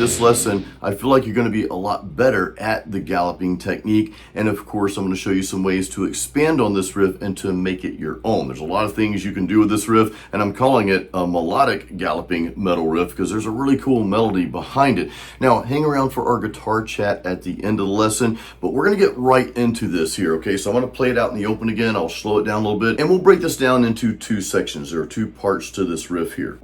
this lesson, I feel like you're going to be a lot better at the galloping technique. And of course, I'm going to show you some ways to expand on this riff and to make it your own. There's a lot of things you can do with this riff, and I'm calling it a melodic galloping metal riff because there's a really cool melody behind it. Now, hang around for our guitar chat at the end of the lesson, but we're going to get right into this here, okay? So I'm going to play it out in the open again. I'll slow it down a little bit, and we'll break this down into two sections. There are two parts to this riff here.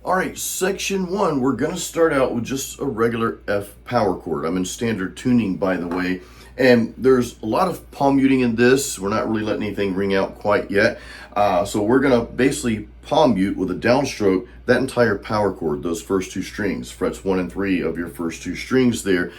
All right, section one, we're going to start out with just a regular F power chord. I'm in standard tuning, by the way, and there's a lot of palm muting in this. We're not really letting anything ring out quite yet. So we're going to basically palm mute with a downstroke that entire power chord, those first two strings, frets 1 and 3 of your first two strings there.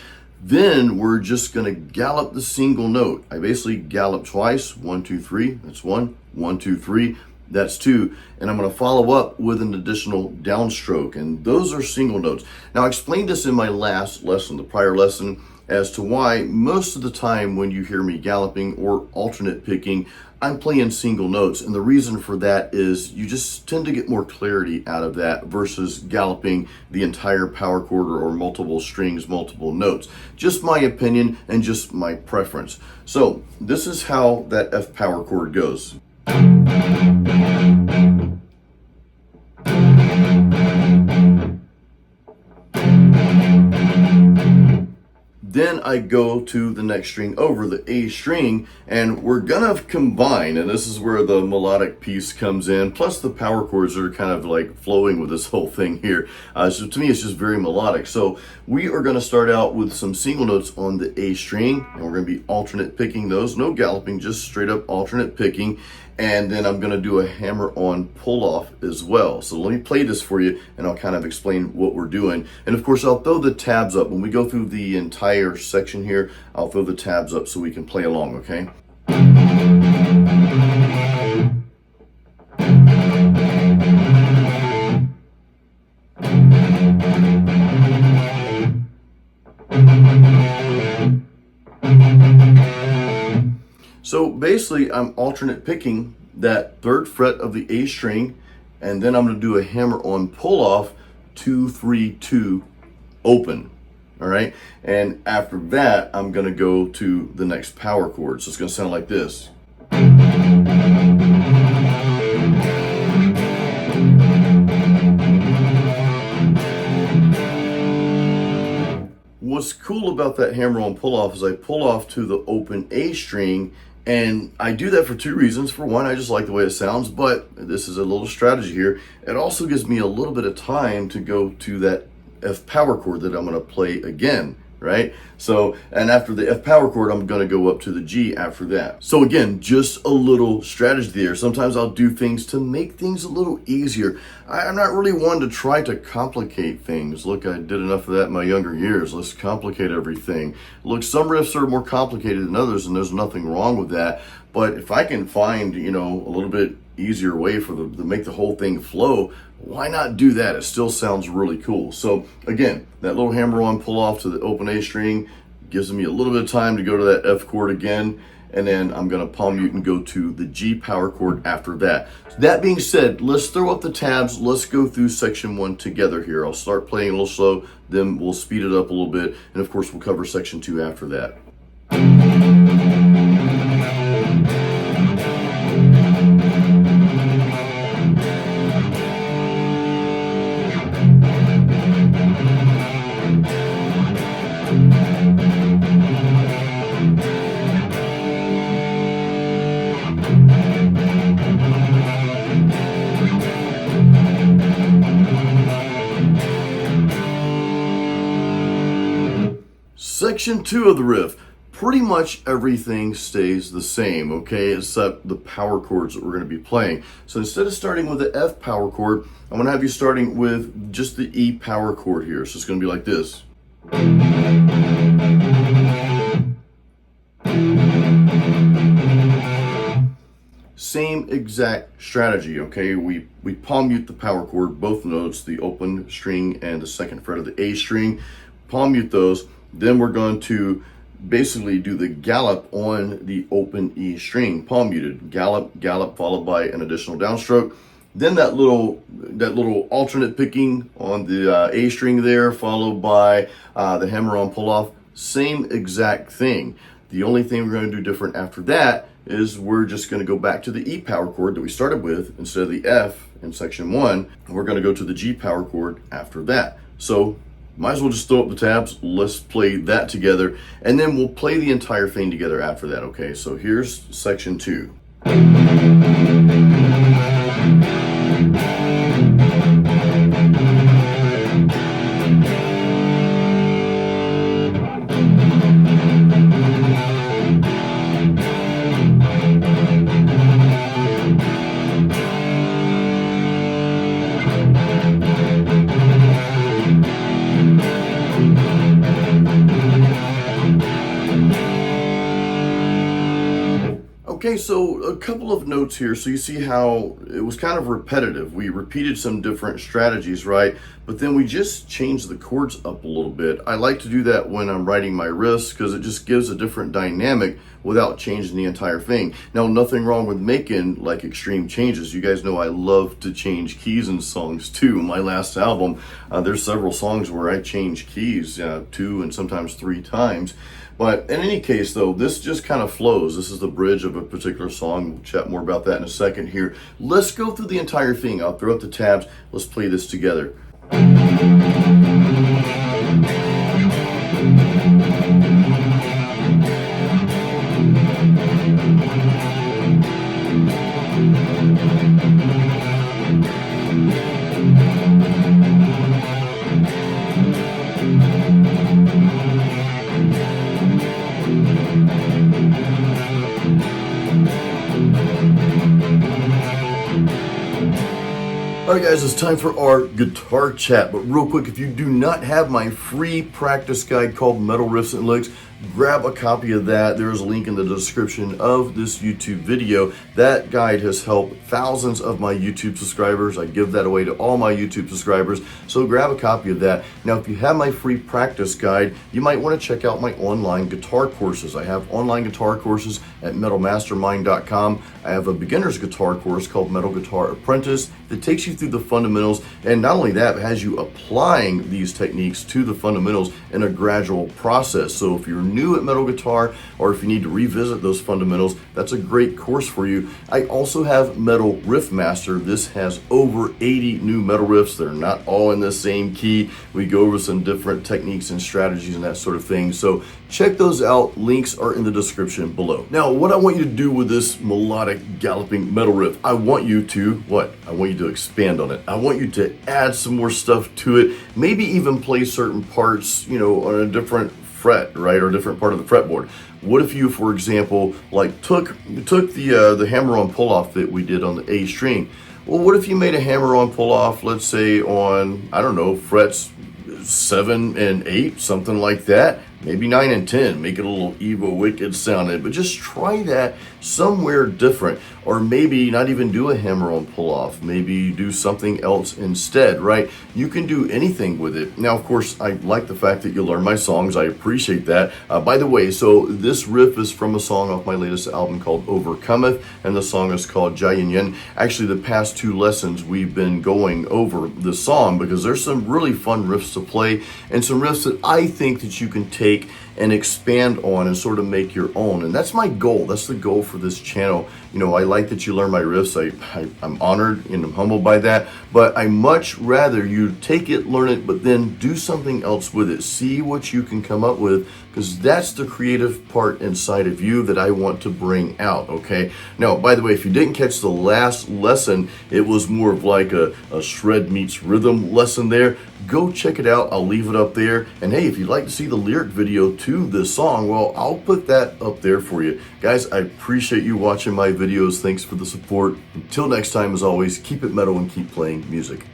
Then we're just going to gallop the single note. I basically gallop twice, 1, 2, 3, that's 1, 1, 2, 3. That's 2, and I'm going to follow up with an additional downstroke, and those are single notes. Now, I explained this in my last lesson, the prior lesson, as to why most of the time when you hear me galloping or alternate picking, I'm playing single notes, and the reason for that is you just tend to get more clarity out of that versus galloping the entire power chord or multiple strings, multiple notes. Just my opinion and just my preference. So this is how that F power chord goes. Then I go to the next string over, the A string, and we're gonna combine, and this is where the melodic piece comes in, plus the power chords are kind of like flowing with this whole thing here. So to me, it's just very melodic. So we are gonna start out with some single notes on the A string, and we're gonna be alternate picking those, no galloping, just straight up alternate picking. And then I'm gonna do a hammer-on pull-off as well. So let me play this for you, and I'll kind of explain what we're doing. And of course, I'll throw the tabs up. When we go through the entire section here, I'll throw the tabs up so we can play along, okay? So basically, I'm alternate picking that third fret of the A string, and then I'm going to do a hammer-on pull-off, 2, 3, 2, open. All right, and after that, I'm going to go to the next power chord. So it's going to sound like this. What's cool about that hammer-on pull-off is I pull off to the open A string, and I do that for two reasons. For one, I just like the way it sounds, but this is a little strategy here. It also gives me a little bit of time to go to that F power chord that I'm going to play again, right? So, and after the F power chord, I'm going to go up to the G after that. So again, just a little strategy there. Sometimes I'll do things to make things a little easier. I'm not really one to try to complicate things. Look, I did enough of that in my younger years. Let's complicate everything. Look, some riffs are more complicated than others, and there's nothing wrong with that. But if I can find, a little bit easier way to make the whole thing flow, why not do that? It still sounds really cool. So again, that little hammer-on pull-off to the open A string gives me a little bit of time to go to that F chord again, and then I'm going to palm mute and go to the G power chord after that. That being said, let's throw up the tabs. Let's go through section one together here. I'll start playing a little slow, then we'll speed it up a little bit, and of course we'll cover section 2 after that. Section 2 of the riff, pretty much everything stays the same, okay, except the power chords that we're going to be playing. So instead of starting with the F power chord, I'm going to have you starting with just the E power chord here. So it's going to be like this. same exact strategy, okay? We palm mute the power chord, both notes, the open string and the second fret of the A string, palm mute those. Then we're going to basically do the gallop on the open E string, palm muted, gallop, gallop, followed by an additional downstroke. Then that little alternate picking on the A string there, followed by the hammer-on pull-off, same exact thing. The only thing we're going to do different after that is we're just going to go back to the E power chord that we started with instead of the F in section 1. We're going to go to the G power chord after that. So might as well just throw up the tabs. Let's play that together, and then we'll play the entire thing together after that, okay? So here's section 2. Okay, so a couple of notes here. So you see how it was kind of repetitive. We repeated some different strategies, right? But then we just changed the chords up a little bit. I like to do that when I'm writing my riffs because it just gives a different dynamic without changing the entire thing. Now, nothing wrong with making like extreme changes. You guys know I love to change keys in songs too. My last album, there's several songs where I change keys 2 and sometimes 3 times. But in any case, though, this just kind of flows. This is the bridge of a particular song. We'll chat more about that in a second here. Let's go through the entire thing. I'll throw up the tabs. Let's play this together. Alright guys, it's time for our guitar chat, but real quick, if you do not have my free practice guide called Metal Riffs and Licks, grab a copy of that. There's a link in the description of this YouTube video. That guide has helped thousands of my YouTube subscribers. I give that away to all my YouTube subscribers, so grab a copy of that. Now, if you have my free practice guide, you might want to check out my online guitar courses. I have online guitar courses at metalmastermind.com. I have a beginner's guitar course called Metal Guitar Apprentice that takes you through the fundamentals, and not only that, it has you applying these techniques to the fundamentals in a gradual process. So if you're new at metal guitar, or if you need to revisit those fundamentals, that's a great course for you. I also have Metal Riff Master. This has over 80 new metal riffs. They're not all in the same key. We go over some different techniques and strategies and that sort of thing. So check those out. Links are in the description below. Now, what I want you to do with this melodic galloping metal riff, I want you to, I want you to expand on it. I want you to add some more stuff to it. Maybe even play certain parts, on a different fret, right, or a different part of the fretboard. What if you, for example, like took the hammer-on pull-off that we did on the A string? Well, what if you made a hammer-on pull-off, let's say on, I don't know, frets 7 and 8, something like that. Maybe 9 and 10, make it a little evil, wicked sounding, but just try that somewhere different. Or maybe not even do a hammer-on pull-off. Maybe do something else instead, right? You can do anything with it. Now, of course, I like the fact that you learn my songs. I appreciate that. By the way, so this riff is from a song off my latest album called Overcometh, and the song is called JSGA. Actually, the past 2 lessons, we've been going over the song because there's some really fun riffs to play and some riffs that I think that you can take and expand on and sort of make your own. And that's my goal. That's the goal for this channel. I like that you learn my riffs. I'm honored and I'm humbled by that, but I much rather you take it, learn it, but then do something else with it. See what you can come up with, because that's the creative part inside of you that I want to bring out, okay? Now, by the way, if you didn't catch the last lesson, it was more of like a shred meets rhythm lesson there. Go check it out. I'll leave it up there. And hey, if you'd like to see the lyric video to this song, well, I'll put that up there for you. Guys, I appreciate you watching my videos. Thanks for the support. Until next time, as always, keep it metal and keep playing music.